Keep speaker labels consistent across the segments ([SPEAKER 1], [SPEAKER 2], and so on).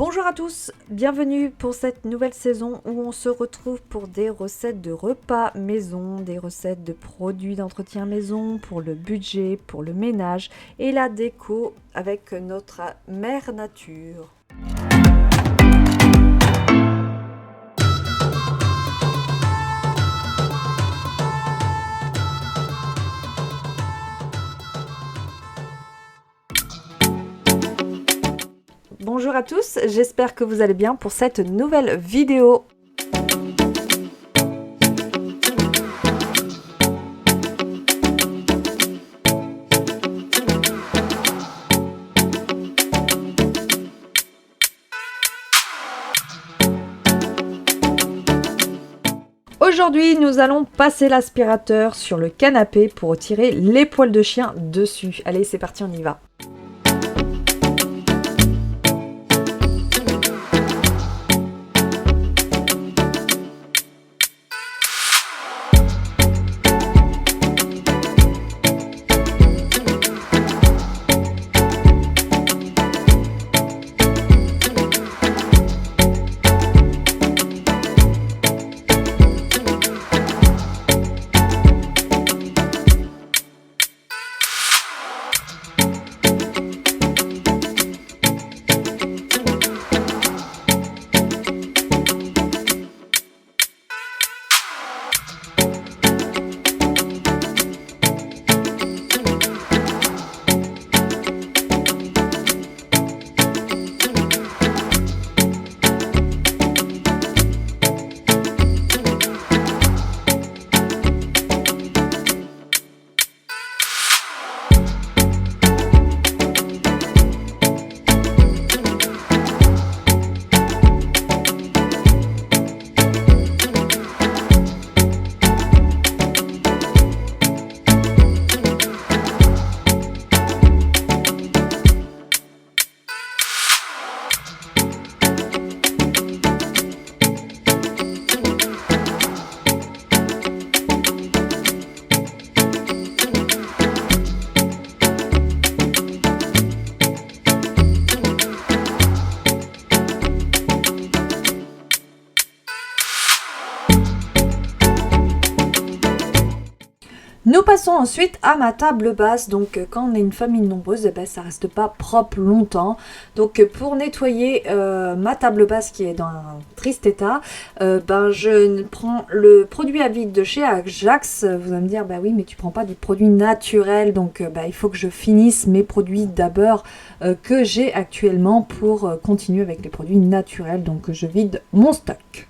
[SPEAKER 1] Bonjour à tous, bienvenue pour cette nouvelle saison où on se retrouve pour des recettes de repas maison, des recettes de produits d'entretien maison, pour le budget, pour le ménage et la déco avec notre mère nature. Bonjour à tous, j'espère que vous allez bien pour cette nouvelle vidéo. Aujourd'hui, nous allons passer l'aspirateur sur le canapé pour retirer les poils de chien dessus. Allez, c'est parti, on y va. Nous passons ensuite à ma table basse. Donc quand on est une famille nombreuse, ça reste pas propre longtemps. Donc pour nettoyer ma table basse qui est dans un triste état, je prends le produit à vide de chez Ajax. Vous allez me dire, bah oui, mais tu prends pas du produit naturel. Donc il faut que je finisse mes produits d'abord que j'ai actuellement pour continuer avec les produits naturels. Donc je vide mon stock.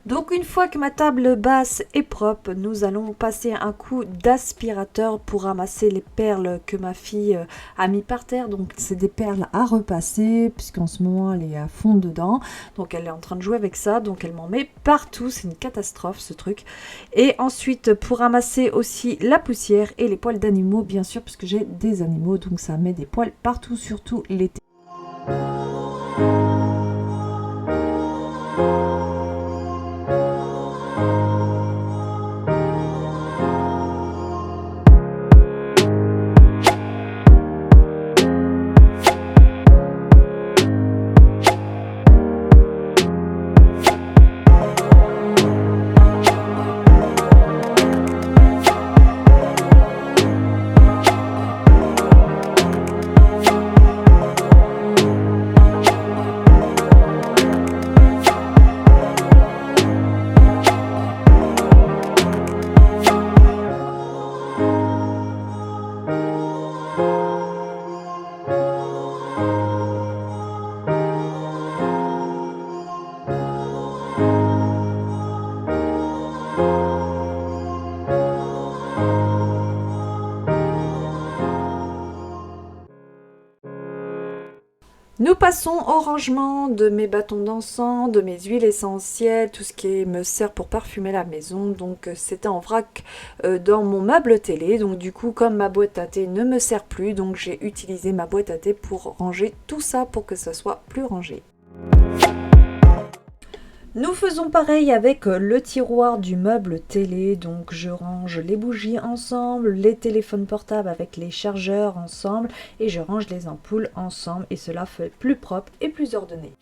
[SPEAKER 1] Donc une fois que ma table basse est propre, nous allons passer un coup d'aspirateur pour ramasser les perles que ma fille a mis par terre. Donc c'est des perles à repasser puisqu'en ce moment elle est à fond dedans. Donc elle est en train de jouer avec ça, donc elle m'en met partout. C'est une catastrophe ce truc. Et ensuite pour ramasser aussi la poussière et les poils d'animaux bien sûr puisque j'ai des animaux. Donc ça met des poils partout, surtout l'été. Nous passons au rangement de mes bâtons d'encens, de mes huiles essentielles, tout ce qui me sert pour parfumer la maison. Donc c'était en vrac dans mon meuble télé. Donc du coup, comme ma boîte à thé ne me sert plus, donc j'ai utilisé ma boîte à thé pour ranger tout ça pour que ça soit plus rangé. Nous faisons pareil avec le tiroir du meuble télé, donc je range les bougies ensemble, les téléphones portables avec les chargeurs ensemble et je range les ampoules ensemble et cela fait plus propre et plus ordonné.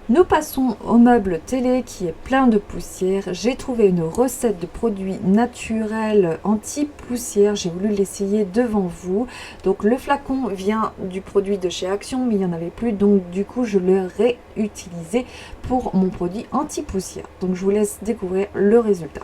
[SPEAKER 1] Nous passons au meuble télé qui est plein de poussière. J'ai trouvé une recette de produits naturels anti-poussière. J'ai voulu l'essayer devant vous. Donc le flacon vient du produit de chez Action, mais il n'y en avait plus. Donc du coup, je l'ai réutilisé pour mon produit anti-poussière. Donc je vous laisse découvrir le résultat.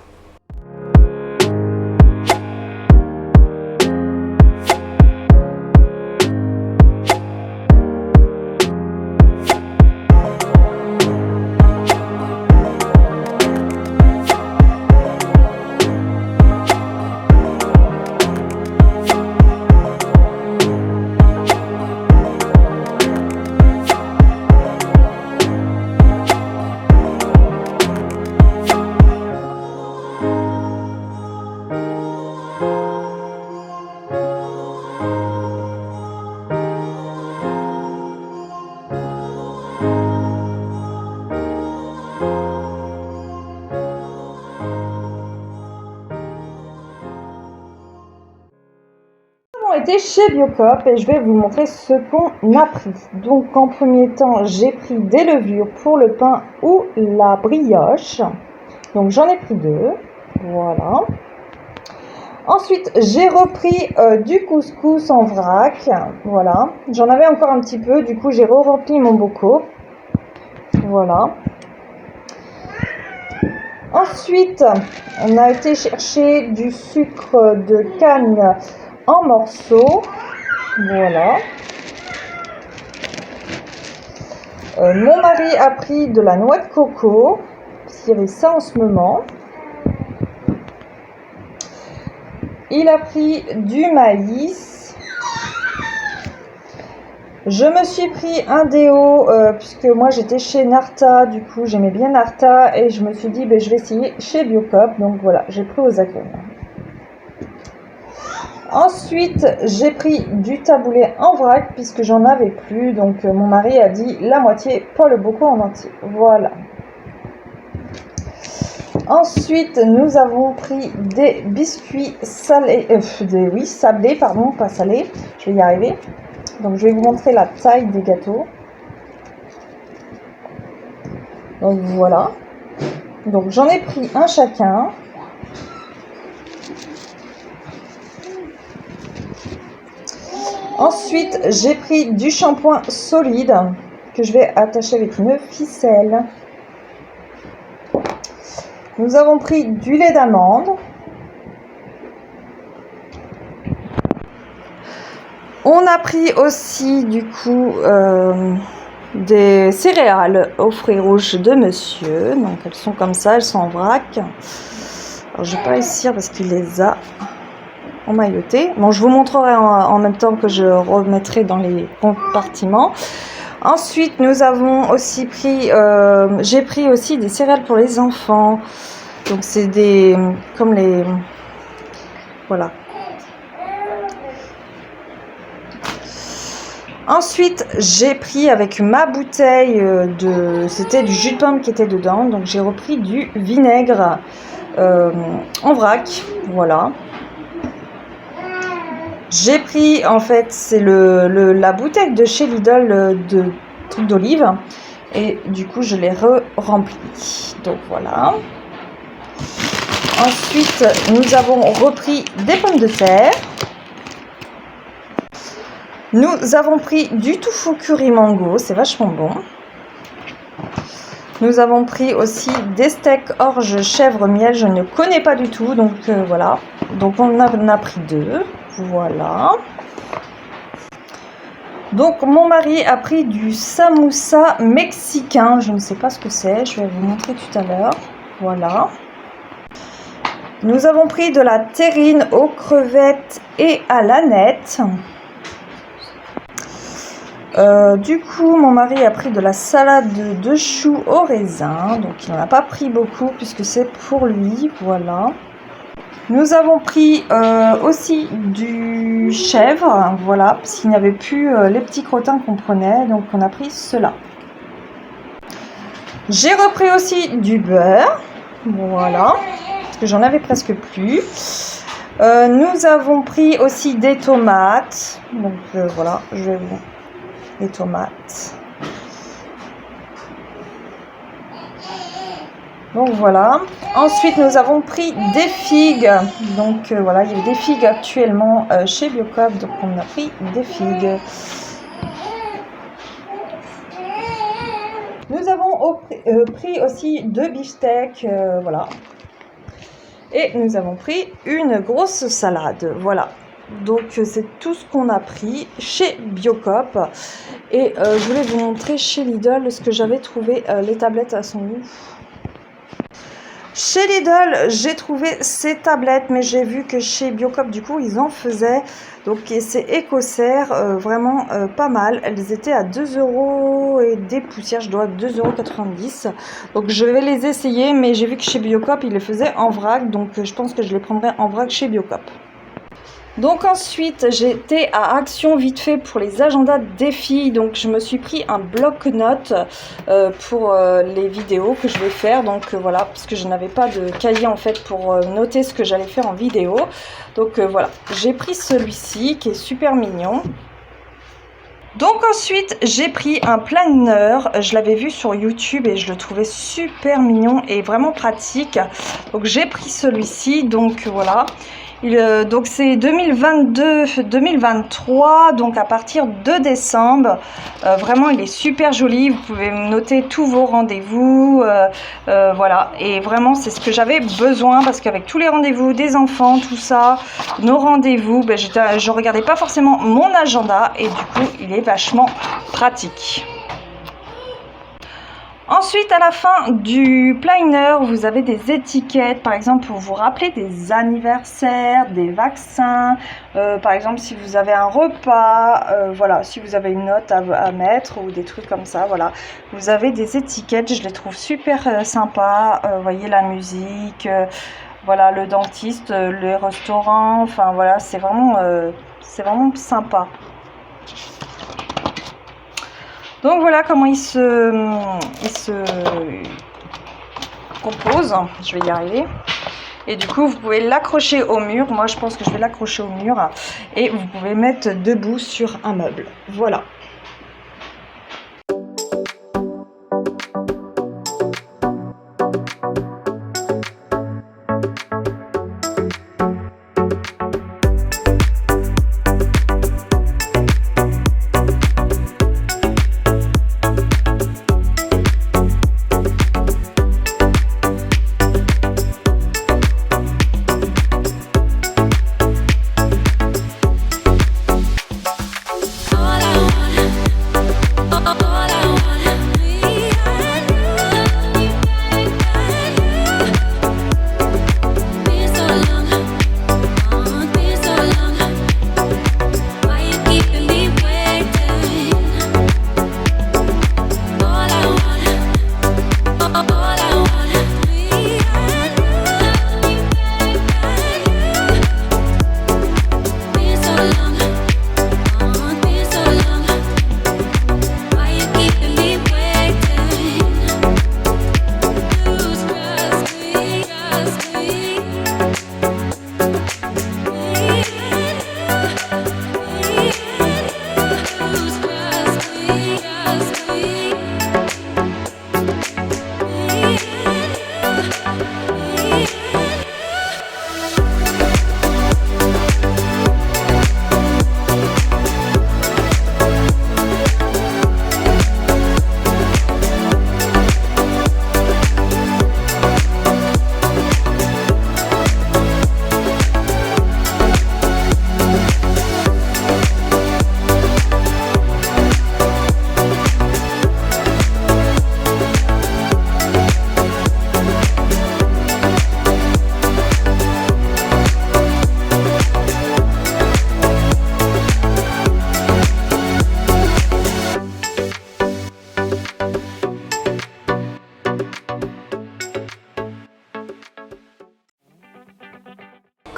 [SPEAKER 2] Été chez Biocop et je vais vous montrer ce qu'on a pris. Donc en premier temps, j'ai pris des levures pour le pain ou la brioche. Donc j'en ai pris 2. Voilà. Ensuite, j'ai repris du couscous en vrac. Voilà. J'en avais encore un petit peu. Du coup, j'ai rempli mon bocaux. Voilà. Ensuite, on a été chercher du sucre de canne en morceaux. Voilà. Mon mari a pris de la noix de coco, parce qu'il y avait ça en ce moment. Il a pris du maïs. Je me suis pris un déo, puisque moi j'étais chez Narta, du coup j'aimais bien Narta, et je me suis dit, je vais essayer chez Biocop, donc voilà, j'ai pris aux agrumes. Ensuite, j'ai pris du taboulé en vrac puisque j'en avais plus. Donc, mon mari a dit la moitié, pas le bocaux en entier. Voilà. Ensuite, nous avons pris des biscuits salés. Sablés, pardon, pas salés. Je vais y arriver. Donc, je vais vous montrer la taille des gâteaux. Donc, voilà. Donc, j'en ai pris un chacun. Ensuite, j'ai pris du shampoing solide que je vais attacher avec une ficelle. Nous avons pris du lait d'amande. On a pris aussi du coup des céréales aux fruits rouges de monsieur. Donc elles sont comme ça, elles sont en vrac. Alors je ne vais pas réussir parce qu'il les a emmailloté. Bon, je vous montrerai en même temps que je remettrai dans les compartiments. Ensuite, nous avons aussi pris, j'ai pris aussi des céréales pour les enfants. Donc c'est des, comme les, voilà. Ensuite, j'ai pris avec ma bouteille c'était du jus de pomme qui était dedans. Donc j'ai repris du vinaigre en vrac, voilà. J'ai pris, en fait, c'est la bouteille de chez Lidl de truc d'olive. Et du coup, je l'ai remplie. Donc, voilà. Ensuite, nous avons repris des pommes de terre. Nous avons pris du tofu curry mango. C'est vachement bon. Nous avons pris aussi des steaks orge chèvre miel. Je ne connais pas du tout. Donc, voilà. Donc, on en a pris 2. Voilà. Donc mon mari a pris du samoussa mexicain. Je ne sais pas ce que c'est. Je vais vous montrer tout à l'heure. Voilà. Nous avons pris de la terrine aux crevettes et à l'aneth. Du coup, mon mari a pris de la salade de choux au raisin. Donc, il n'en a pas pris beaucoup puisque c'est pour lui. Voilà. Nous avons pris aussi du chèvre. Voilà, parce qu'il n'y avait plus les petits crottins qu'on prenait. Donc, on a pris cela. J'ai repris aussi du beurre. Voilà. Parce que j'en avais presque plus. Nous avons pris aussi des tomates. Donc, voilà, je vais vous... Les tomates. Donc voilà. Ensuite, nous avons pris des figues. Donc voilà, il y a des figues actuellement chez Biocop. Donc on a pris des figues. Nous avons pris aussi 2 beefsteaks. Voilà. Et nous avons pris une grosse salade. Voilà. Donc c'est tout ce qu'on a pris chez Biocop. Et je voulais vous montrer chez Lidl ce que j'avais trouvé. Les tablettes, elles sont où? Chez Lidl, j'ai trouvé ces tablettes, mais j'ai vu que chez Biocop, du coup, ils en faisaient. Donc c'est écossaire, vraiment pas mal. Elles étaient à 2 € et des poussières, je dois 2,90 €. Donc je vais les essayer, mais j'ai vu que chez Biocop, ils les faisaient en vrac. Donc je pense que je les prendrai en vrac chez Biocop. Donc ensuite, j'étais à Action vite fait pour les agendas des filles. Donc je me suis pris un bloc-notes pour les vidéos que je vais faire. Donc voilà, parce que je n'avais pas de cahier en fait pour noter ce que j'allais faire en vidéo. Donc voilà, j'ai pris celui-ci qui est super mignon. Donc ensuite, j'ai pris un planner. Je l'avais vu sur YouTube et je le trouvais super mignon et vraiment pratique. Donc j'ai pris celui-ci. Donc voilà. Donc c'est 2022-2023, donc à partir de décembre. Vraiment, il est super joli. Vous pouvez noter tous vos rendez-vous. Voilà. Et vraiment, c'est ce que j'avais besoin parce qu'avec tous les rendez-vous des enfants, tout ça, nos rendez-vous, ben, je regardais pas forcément mon agenda et du coup, il est vachement pratique. Ensuite, à la fin du planner, vous avez des étiquettes, par exemple, pour vous rappeler des anniversaires, des vaccins, par exemple, si vous avez un repas, voilà, si vous avez une note à mettre ou des trucs comme ça, voilà. Vous avez des étiquettes, je les trouve super sympas, vous voyez la musique, voilà, le dentiste, les restaurants, enfin voilà, c'est vraiment sympa. Donc voilà comment il se compose. Je vais y arriver. Et du coup, vous pouvez l'accrocher au mur. Moi, je pense que je vais l'accrocher au mur. Et vous pouvez mettre debout sur un meuble. Voilà.
[SPEAKER 3] All I wanna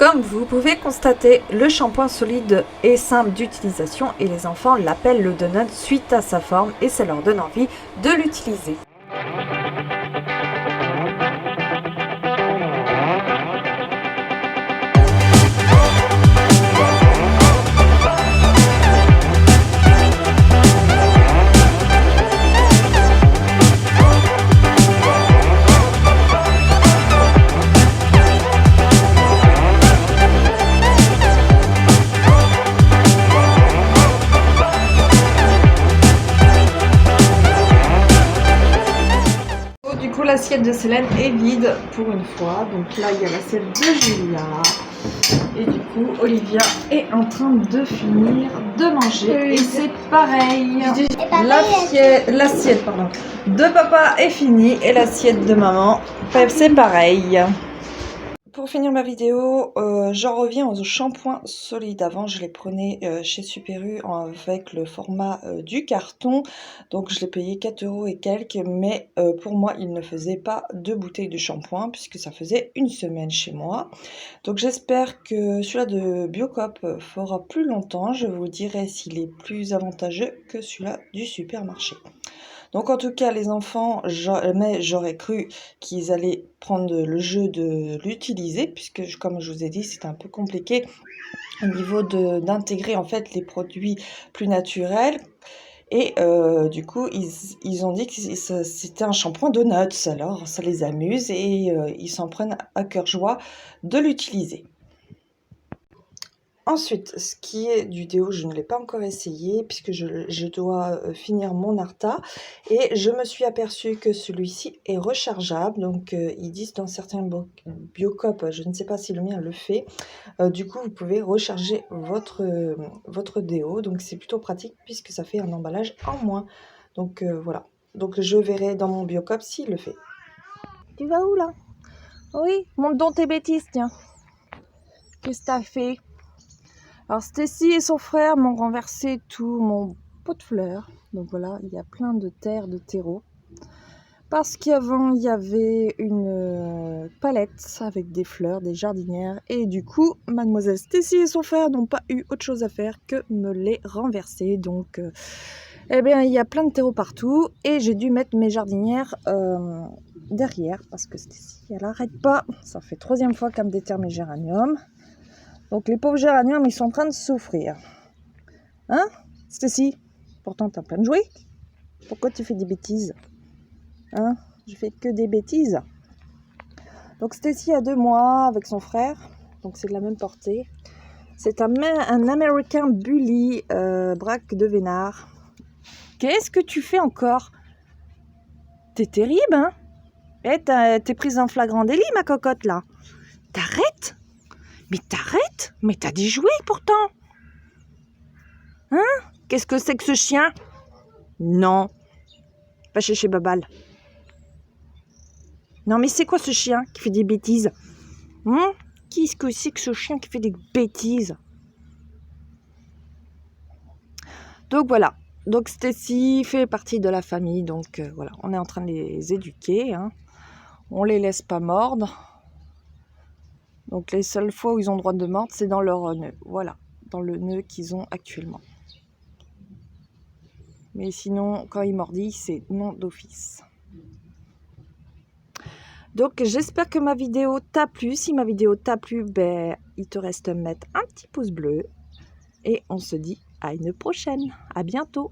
[SPEAKER 1] Comme vous pouvez constater, le shampoing solide est simple d'utilisation et les enfants l'appellent le donut suite à sa forme et ça leur donne envie de l'utiliser. L'assiette de Célène est vide pour une fois, donc là il y a l'assiette de Julia et du coup Olivia est en train de finir de manger et c'est pareil, l'assiette de papa est finie et l'assiette de maman c'est pareil. Pour finir ma vidéo, j'en reviens aux shampoings solides. Avant, je les prenais chez Super U avec le format du carton. Donc, je les payais 4 € et quelques. Mais pour moi, il ne faisait pas 2 bouteilles de shampoing puisque ça faisait une semaine chez moi. Donc, j'espère que celui-là de Biocoop fera plus longtemps. Je vous dirai s'il est plus avantageux que celui-là du supermarché. Donc en tout cas les enfants, j'aurais cru qu'ils allaient prendre le jeu de l'utiliser puisque comme je vous ai dit c'était un peu compliqué au niveau d'intégrer en fait les produits plus naturels et du coup ils ont dit que c'était un shampoing donuts, alors ça les amuse et ils s'en prennent à cœur joie de l'utiliser. Ensuite, ce qui est du déo, je ne l'ai pas encore essayé puisque je dois finir mon Arta et je me suis aperçue que celui-ci est rechargeable. Donc, ils disent dans certains Biocoop, je ne sais pas si le mien le fait, du coup, vous pouvez recharger votre déo. Donc, c'est plutôt pratique puisque ça fait un emballage en moins. Donc, voilà. Donc, je verrai dans mon Biocoop s'il le fait.
[SPEAKER 2] Tu vas où là? Oui, montre donc tes bêtises, tiens. Qu'est-ce que t'as fait? Alors Stacy et son frère m'ont renversé tout mon pot de fleurs. Donc voilà, il y a plein de terre, de terreau. Parce qu'avant, il y avait une palette avec des fleurs, des jardinières. Et du coup, mademoiselle Stacy et son frère n'ont pas eu autre chose à faire que me les renverser. Donc, eh bien, il y a plein de terreau partout. Et j'ai dû mettre mes jardinières derrière. Parce que Stacy, elle n'arrête pas. Ça fait 3e fois qu'elle me déterre mes géraniums. Donc les pauvres géraniums, ils sont en train de souffrir. Hein, Stacy? Pourtant, t'as plein de jouets. Pourquoi tu fais des bêtises? Hein? Je fais que des bêtises. Donc Stacy a 2 mois avec son frère. Donc c'est de la même portée. C'est un American Bully braque de Vénard. Qu'est-ce que tu fais encore? T'es terrible, hein? Eh, t'es prise en flagrant délit, ma cocotte, là. T'arrêtes? Mais t'arrêtes? Mais t'as des jouets pourtant. Hein? Qu'est-ce que c'est que ce chien? Non. Va chercher Babal. Non mais c'est quoi ce chien qui fait des bêtises? Qu'est-ce que c'est que ce chien qui fait des bêtises? Donc voilà. Donc Stacy fait partie de la famille. Donc voilà, on est en train de les éduquer. Hein. On les laisse pas mordre. Donc les seules fois où ils ont le droit de mordre, c'est dans leur nœud. Voilà, dans le nœud qu'ils ont actuellement. Mais sinon, quand ils mordissent, c'est non d'office. Donc j'espère que ma vidéo t'a plu. Si ma vidéo t'a plu, ben, il te reste à mettre un petit pouce bleu. Et on se dit à une prochaine. À bientôt.